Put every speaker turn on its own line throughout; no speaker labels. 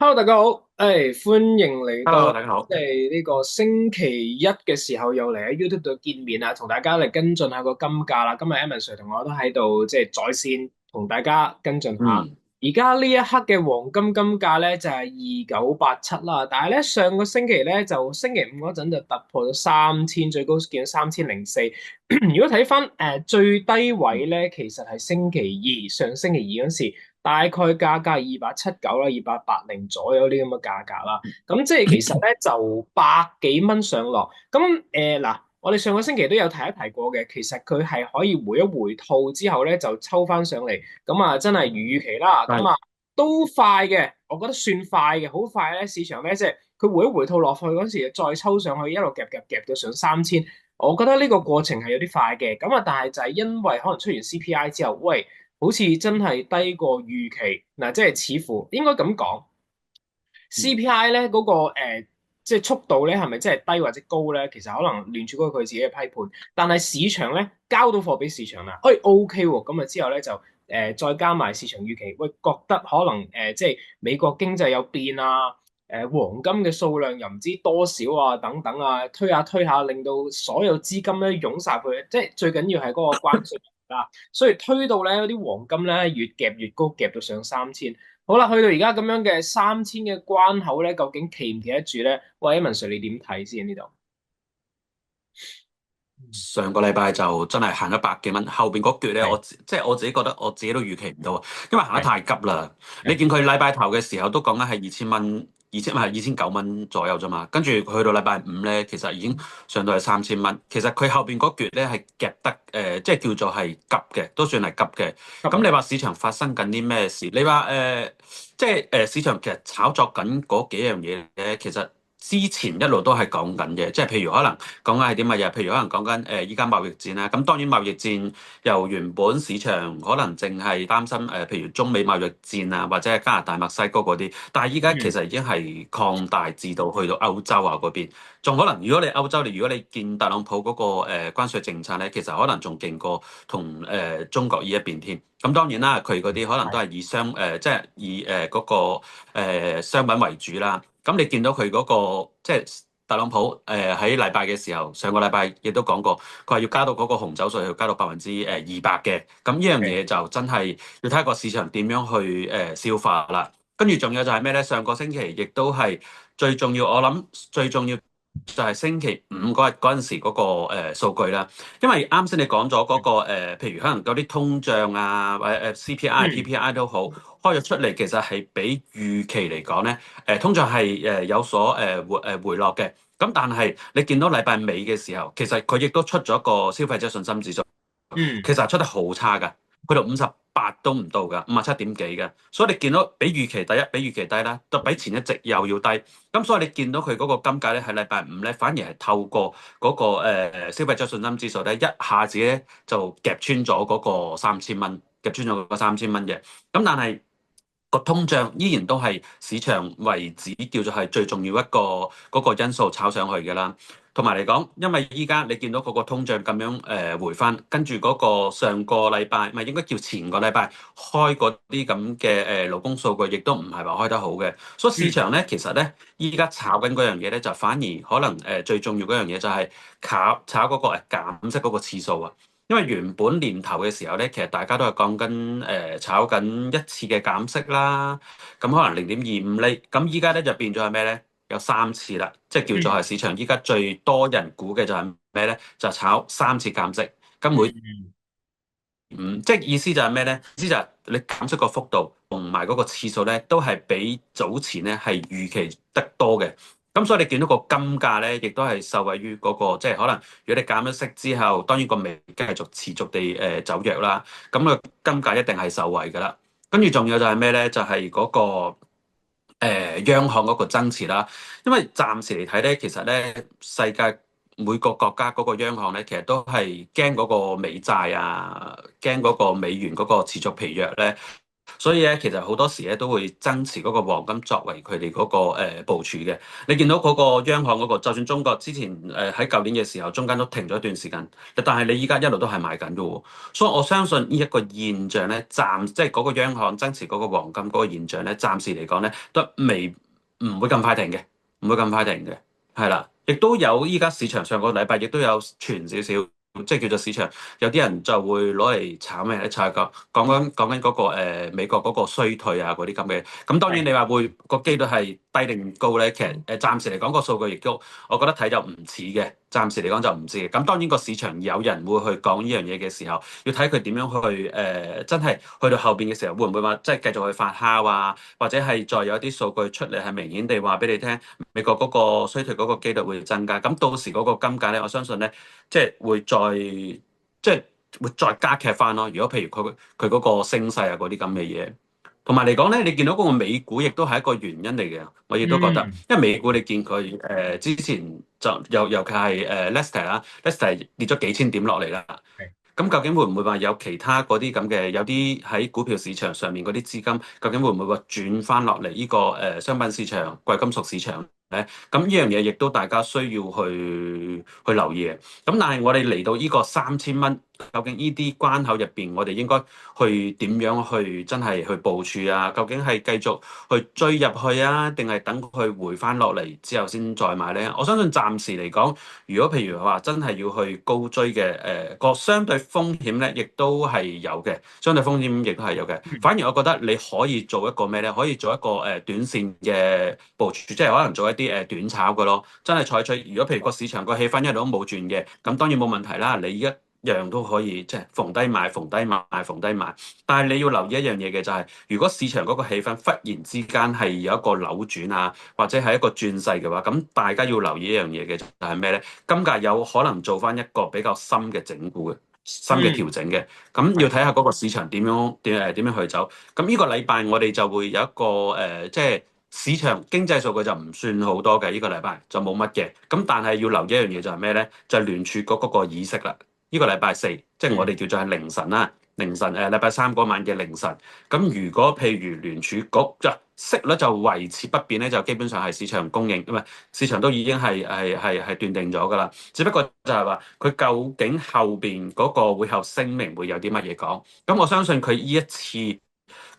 Hello，大家好，歡迎嚟
Hello，
到
大家好。
呢個星期一嘅時候，又嚟喺 YouTube 度見面啦，同大家嚟跟進下個金價啦。今日 Evan Sir 同我都喺度在線同大家跟進下。
嗯，
而家呢一刻嘅黃金金價咧就係2987啦，但係咧上個星期咧就星期五嗰陣就突破咗3000，最高見到3004。如果睇翻最低位咧，其實係星期二，上星期二嗰時。大概價格279啦，2880左右呢咁嘅價格啦。咁即係其實咧就百幾蚊上落。咁嗱，我哋上個星期都有提一提過嘅，其實佢係可以回一回吐之後咧就抽翻上嚟。咁啊，真係如預期啦。咁
係
啊都快嘅，我覺得算快嘅，好快咧。市場咧即係佢回一回吐落去嗰時，再抽上去，一路夾到上3000。我覺得呢個過程係有啲快嘅。咁啊，但係就係因為可能出完 CPI 之後，喂。好似真係低過預期嗱，即係似乎應該咁講，CPI 咧嗰個即係速度咧係咪真係低或者高咧？其實可能聯儲局佢自己嘅批判，但係市場咧交到貨俾市場啦，OK 喎，咁啊之後咧就再加埋市場預期，喂覺得可能即係美國經濟有變啊，黃金嘅數量又唔知多少啊等等啊，推下推下，令到所有資金咧湧晒去，即係最緊要係嗰個關稅啦。所以推到咧嗰啲黃金咧越夾越高，夾到上三千。好啦，去到而家咁樣嘅3000嘅關口咧，究竟企唔企得住咧？喂，文 Sir 你點睇先呢度？
上個禮拜就真係行咗百幾蚊，後邊嗰橛咧，
係
我自己覺得我自己都預期唔到啊，因為行得
係
太急啦。你
係
見佢禮拜頭嘅時候都講緊係2000蚊，唔係2900蚊左右啫嘛，跟住去到禮拜五咧，其實已經上到係3000蚊。其實佢後邊嗰橛咧係夾得即係叫做係急嘅，都算係急嘅。咁你話市場發生緊啲咩事？你話即係市場其實炒作緊嗰幾樣嘢咧，其實。之前一路都係講緊嘅，即係譬如可能講緊係啲乜嘢？譬如可能講緊依家貿易戰啦。咁當然貿易戰由原本市場可能淨係擔心譬如中美貿易戰啊，或者係加拿大、墨西哥嗰啲，但係依家其
嗯
實已經係擴大至到去到歐洲啊嗰邊，仲可能如果你歐洲，如果你見特朗普嗰個關稅政策咧，其實可能仲勁過同中國呢一邊添。咁當然啦，佢嗰啲可能都
係
係以即係以嗰個商品為主啦。咁你見到佢嗰個即係特朗普喺禮拜嘅時候，上個禮拜亦都講過，佢話要加到嗰個紅酒稅，要加到200%嘅。咁呢樣
係
嘢就真係要睇下個市場點樣去消化啦。跟住仲有就係咩咧？上個星期亦都係最重要，我諗最重要就係星期五嗰陣時嗰個數據啦。因為啱先你講咗嗰個譬如可能嗰啲通脹啊，或者CPI、
嗯
PPI 都好，開咗出嚟，其實係比預期嚟講咧。通脹係有所回落嘅，咁但係你見到禮拜尾嘅時候，其實佢亦都出咗個消費者信心指數，
嗯
其實係出得好差㗎，去到58都唔到㗎，57點幾嘅，所以你見到比預期第一，比預期低啦，就比前一值又要低，咁所以你見到佢嗰個金價咧喺禮拜五咧，反而係透過嗰個消費者信心指數咧，一下子咧就夾穿咗嗰個3000蚊，夾穿咗嗰個3000蚊嘅，咁但係。個通脹依然都係市場為止，叫做係最重要一個嗰個因素炒上去嘅啦。同埋嚟講，因為依家你見到嗰個通脹咁樣回翻，跟住嗰個上個禮拜，唔係應該叫前個禮拜開嗰啲咁嘅勞工數據，亦都唔係話開得好嘅。所以市
嗯
場咧，其實咧依家炒緊嗰樣嘢咧，就反而可能最重要嗰樣嘢就係炒嗰個減息嗰個次數啊。因為原本年頭嘅時候咧，其實大家都係講緊炒緊一次嘅減息啦，咁可能0.25厘，咁依家咧就變咗係咩咧？有3次啦，即係叫做
嗯
係市場依家最多人估嘅就係咩咧？就係炒3次減息，咁每
嗯
即係意思就係咩咧？意思就係你減息個幅度同埋嗰個次數咧，都係比早前咧係預期得多嘅。咁所以你見到個金價咧，亦都係受惠於嗰個，即係可能如果你減咗息之後，當然個美繼續持續地走弱啦，咁個金價一定係受惠噶啦。跟住仲有就係咩咧？就係嗰個央行嗰個增持啦。因為暫時嚟睇咧，其實咧世界每個國家嗰個央行咧，其實都係驚嗰個美債啊，驚嗰個美元嗰個持續疲弱咧，所以咧，其實好多時咧都會增持嗰個黃金作為佢哋嗰個部署嘅。你見到嗰個央行嗰個，就算中國之前喺舊年嘅時候，中間都停咗一段時間，但係你依家一路都係買緊嘅喎。所以我相信呢一個現象咧，即係嗰個央行增持嗰個黃金嗰個現象咧，暫時嚟講咧都唔會咁快停嘅，唔會咁快停嘅，係啦。亦都有依家市場上個禮拜亦都有傳少少。即係叫做市場，有啲人就會攞嚟炒咩咧？炒講緊嗰個美國嗰個衰退啊嗰啲咁嘅。咁當然你話會個機率係低定高咧？其實暫時嚟講個數據亦都，我覺得睇就唔似嘅。暫時嚟講就唔似嘅。咁當然個市場有人會去講呢樣嘢嘅時候，要睇佢點樣去真係去到後邊嘅時候，會唔會話即係繼續去發酵啊？或者係再有啲數據出嚟係明顯地話俾你聽，美國嗰個衰退嗰個機率會增加。咁到時嗰個金價咧，我相信咧。即係會即係會再加劇翻咯。如果譬如佢嗰個升勢啊嗰啲咁嘅嘢，同埋嚟講咧，你見到嗰個美股亦都係一個原因嚟嘅。我亦都覺得，
嗯，
因為美股你見佢之前就尤其係Lester 啦，Lester 跌咗幾千點落嚟啦。
係
咁究竟會唔會話有其他嗰啲咁嘅，有啲喺股票市場上面嗰啲資金，究竟會唔會話轉翻落嚟呢個商品市場、貴金屬市場咧？咁呢樣嘢亦都大家需要去留意嘅。咁但係我哋嚟到呢個3000蚊，究竟呢啲關口入邊，我哋應該去點樣去真係去部署啊？究竟係繼續去追入去啊，定係等佢回翻落嚟之後先再買咧？我相信暫時嚟講。如果譬如話真係要去高追嘅，個相對風險咧，亦都係有嘅，相對風險亦都係有嘅。反而我覺得你可以做一個咩咧？可以做一個短線嘅部署，即係可能做一啲短炒嘅咯。真係採取，如果譬如個市場個氣氛一路都冇轉嘅，咁當然冇問題啦。你一樣都可以即係逢低買、逢低買、逢低買。但係你要留意一樣嘢嘅就係，如果市場嗰個氣氛忽然之間係有一個扭轉啊，或者係一個轉勢嘅話，咁大家要留意一樣嘢嘅就係咩咧？金價有可能做翻一個比較深嘅整固嘅、深嘅調
嗯，
整嘅，咁要睇下嗰個市場點樣去走。咁呢個禮拜我哋就會有一個即係市場經濟數據就唔算好多嘅，呢個禮拜就冇乜嘅。咁但係要留意一樣嘢就係咩咧？就係聯儲局嗰個議息啦。呢個禮拜四，即係我哋叫做係凌晨啦。凌晨禮拜三嗰晚嘅凌晨，咁如果譬如聯儲局就息率就維持不變咧，就基本上係市場供應，唔係市場都已經係斷定咗㗎啦。只不過就係話佢究竟後邊嗰個會後聲明會有啲乜嘢講？咁我相信佢呢一次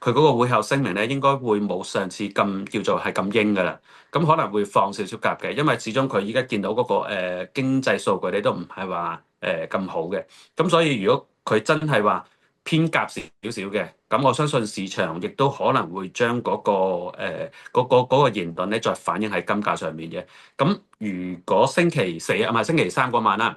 佢嗰個會後聲明咧，應該會冇上次咁叫做係咁鷹㗎啦。咁可能會放少少鴿嘅，因為始終佢依家見到嗰個經濟數據咧都唔係話咁好嘅。咁所以如果佢真係話偏鴿少少嘅，咁我相信市場亦都可能會將嗰個言論咧再反映喺金價上面嘅。咁如果星期四啊，唔係星期三嗰晚啦，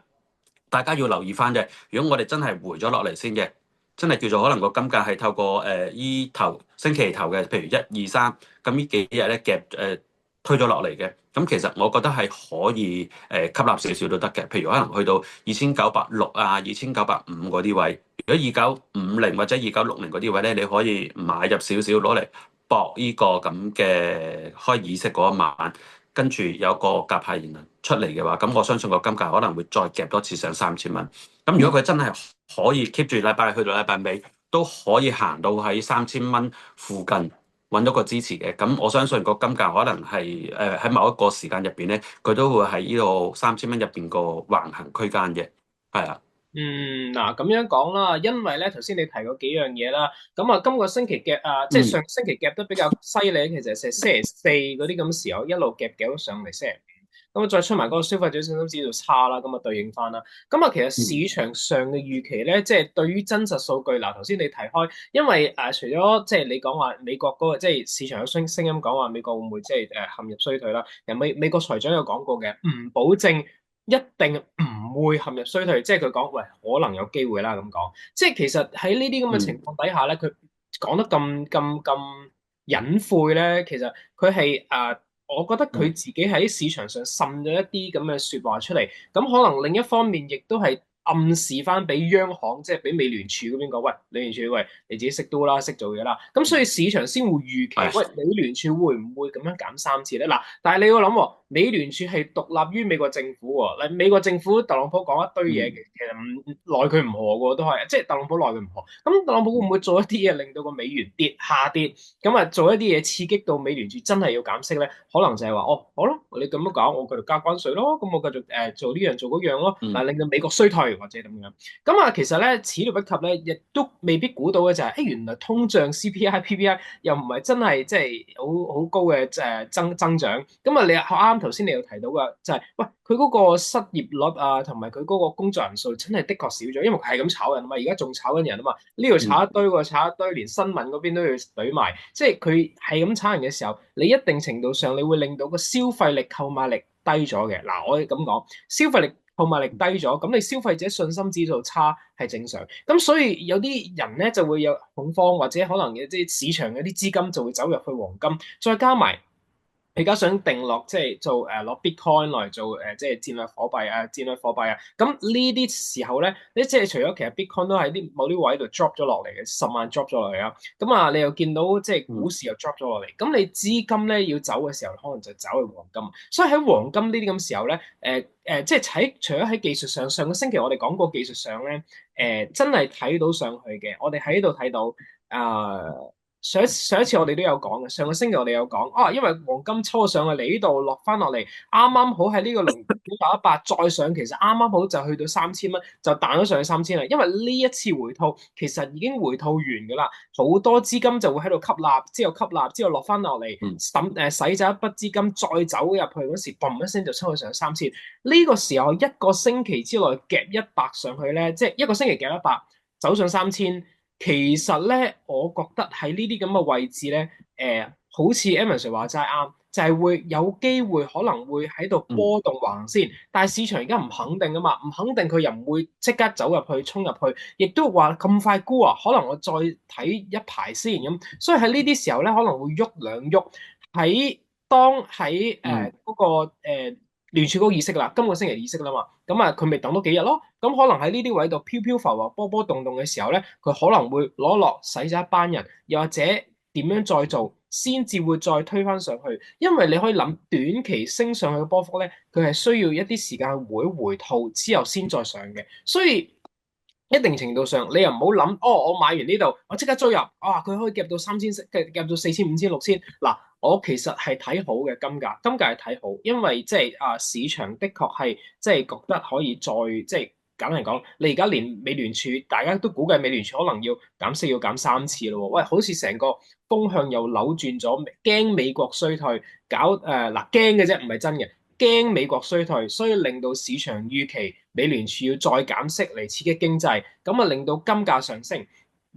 大家要留意翻嘅。如果我哋真係回咗落嚟先嘅，真係叫做可能個金價係透過依頭星期頭嘅，譬如1、2、3，咁呢幾日咧夾推咗落嚟嘅。咁其實我覺得係可以吸納少少都得嘅。譬如可能去到2960啊、2950嗰啲位，如果2950或者2960嗰啲位咧，你可以買入少少攞嚟搏呢個咁嘅開議息嗰一晚，跟住有個鴿派言論出嚟嘅話，咁我相信個金價可能會再夾多次上3000蚊。咁如果佢真係可以 keep 住禮拜去到禮拜尾，都可以行到喺3000蚊附近揾到個支持嘅，咁我相信個金價可能係喺某一個時間入邊咧，佢都會喺呢度3000蚊入邊個橫行區間嘅，係啊。
嗱咁樣講啦，因為咧頭先你提過幾樣嘢啦，咁啊今個星期夾即係
嗯
上星期夾得比較犀利，其實係星期四嗰啲咁時候一路夾到上嚟星期五，咁啊再出埋嗰個消費者信心指數差啦，咁啊對應翻啦，咁啊其實
嗯
市場上嘅預期咧，即係對於真實數據，嗱頭先你提開，因為除咗即係你講話美國嗰個即係市場有聲音講話美國會唔會即係陷入衰退啦，人美國財長有講過嘅，唔保證。一定唔會陷入衰退，即係佢講，喂，可能有機會啦咁講。即係其實喺呢啲咁嘅情
嗯
況底下咧，佢講得咁隱晦咧，其實佢係我覺得佢自己喺市場上滲咗一啲咁嘅説話出嚟。咁可能另一方面亦都係暗示翻俾央行，即係俾美聯儲嗰邊講，喂，美聯儲，喂，你自己識都啦，識做嘢啦。咁所以市場先會預期，
係
喂，美聯儲會唔會咁樣減3次咧？嗱，但係你要諗喎，美聯儲係獨立於美國政府喎。嗱，美國政府特朗普講一堆嘢，其實唔奈佢唔何嘅都係，即係特朗普奈佢唔何。咁特朗普會唔會做一啲嘢令到個美元下跌？咁啊，做一啲嘢刺激到美聯儲真係要減息咧？可能就係話，哦，好咯，你咁樣講，我繼續加關稅咯，咁我繼續做呢樣做嗰樣咯，嗱，令到美國衰退或者咁樣。咁啊，其實咧始料不及咧，亦都未必估到嘅就係、原來通脹 CPI、PPI 又唔係真係即係好高嘅增長。咁啊，你啱啱頭先你有提到嘅就係、喂，佢嗰個失業率啊，同埋佢嗰個工作人數真係的確少咗，因為係咁炒人啊嘛，而家仲炒緊人啊嘛，呢度炒一堆喎，炒一堆，連新聞嗰邊都要懟埋，即係佢係咁炒人嘅時候，你一定程度上你會令到個消費力、購買力低咗嘅。嗱，我咁講，消費力購買力低咗，咁你消費者信心指數差係正常。咁所以有啲人咧就會有恐慌，或者可能有啲市場嘅啲資金就會走入去黃金，再加埋。而家想定落即係做攞 Bitcoin 嚟做即係戰略貨幣啊，戰略貨幣啊，咁呢啲時候咧，你即係除咗其實 Bitcoin 都喺啲某啲位度 drop 咗落嚟嘅，10萬 drop 咗落嚟啊，咁啊你又見到即係股市又 drop 咗落嚟，咁你資金咧要走嘅時候，可能就走去黃金，所以喺黃金呢啲咁時候咧，即係除咗喺技術上，上個星期我哋講過技術上咧，真係睇到上去嘅，我哋喺度睇到啊。上一次我哋都有講嘅，上個星期我哋有講啊，因為黃金抽上去嚟呢度落翻落嚟，啱啱好喺呢個0.918再上，其實啱啱好就去到3000蚊，就彈咗上去3000啦。因為呢一次回吐其實已經回吐完㗎啦，好多資金就會喺度吸納，之後落翻落嚟，洗走一筆資金，再走入去嗰時，嘣一聲就抽去上3000。呢個時候一個星期之內夾100上去咧，即係一個星期夾100，走上3000。其實咧，我覺得喺呢啲咁嘅位置咧，好似 Evan Sir 話齋啱，就係會有機會可能會喺度波動橫先，但係市場而家唔肯定啊嘛，唔肯定佢又唔會即刻走入去衝入去，亦都話咁快沽啊，可能我再睇一排先咁，所以喺呢啲時候咧，可能會喐兩喐，喺嗰個聯儲局議息啦，今個星期議息啦嘛，咁啊佢咪等多幾日咯，咁可能喺呢啲位度飄飄浮浮、波波動動嘅時候咧，佢可能會攞落洗咗一班人，又或者點樣再做，先至會再推返上去，因為你可以諗短期升上去嘅波幅咧，佢係需要一啲時間回吐之後先再上嘅，所以一定程度上你又唔好諗，哦，我買完呢度，我即刻追入，啊，佢可以夾到3000，夾到4000、5000、6000，嗱。我其實係睇好嘅金價，金價係睇好，因為即係市場的確係即係覺得可以再即係簡單嚟講，你而家連美聯儲大家都估計美聯儲可能要減息要減3次咯喎，喂，好似成個風向又扭轉咗，驚美國衰退，搞嗱驚嘅啫，唔係真嘅，驚美國衰退，所以令到市場預期美聯儲要再減息嚟刺激經濟，咁啊令到金價上升。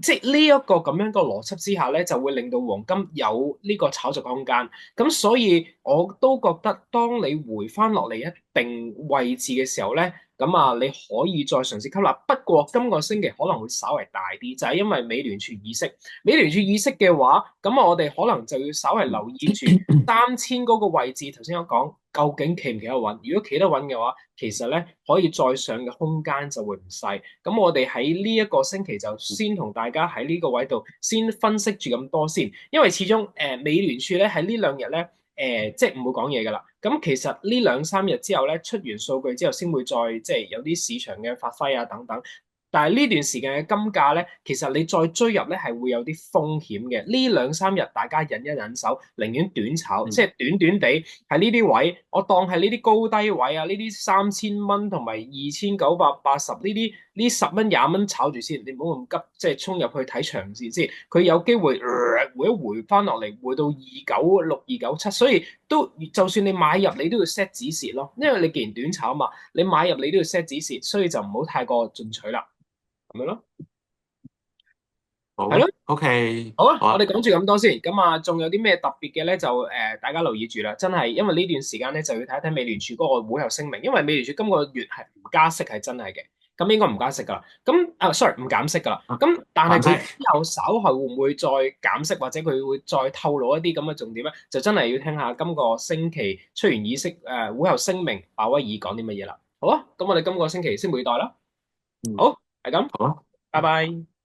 即係呢一個咁樣個邏輯之下咧，就會令到黃金有呢個炒作嘅空間。咁所以我都覺得，當你回翻落嚟一定位置嘅時候咧，咁啊你可以再嘗試吸納。不過今個星期可能會稍微大啲，就係因為美聯儲議息。美聯儲議息嘅話，咁啊我哋可能就要稍微留意住3000嗰個位置。頭先我講究竟企唔企得穩？如果企得穩嘅話，其實咧可以再上嘅空間就會唔細。咁我哋喺呢一個星期就先同大家喺呢個位度先分析住咁多先，因為始終美聯儲咧喺呢兩日咧即係唔會講嘢㗎啦。咁其實呢2-3日之後咧出完數據之後，先會再即係有啲市場嘅發揮啊等等。但係呢段時間嘅金價咧，其實你再追入咧係會有啲風險嘅。呢2-3日大家忍一忍手，寧願短炒，即係短短地喺呢啲位，我當係呢啲高低位啊，呢啲3000蚊同埋2980呢10蚊20蚊炒住先，你唔好咁急，即係衝入去睇長線先。佢有機會回一回翻落嚟，回到296、297，所以都就算你買入，你都要 set 止蝕咯，因為你既然短炒嘛，你買入你都要 set 止蝕，所以就唔好太過進取啦。咁樣咯，
好
係咯
，OK，
好啊，
好啊，
我哋講住咁多先，咁啊，仲有啲咩特別嘅咧？就大家留意住啦，真係，因為呢段時間咧就要睇一睇美聯儲嗰個會後聲明，因為美聯儲今個月係唔加息係真係嘅，咁應該唔加息噶啦，咁sorry 唔減息噶啦，咁但係佢之後稍後會唔會再減息，或者佢會再透露一啲咁嘅重點咧？就真係要聽下今個星期出完議息會後聲明，鮑威爾講啲乜嘢啦。好啊，咁我哋今個星期拭目以待啦。
嗯，
好，係咁，
好啊。
拜拜。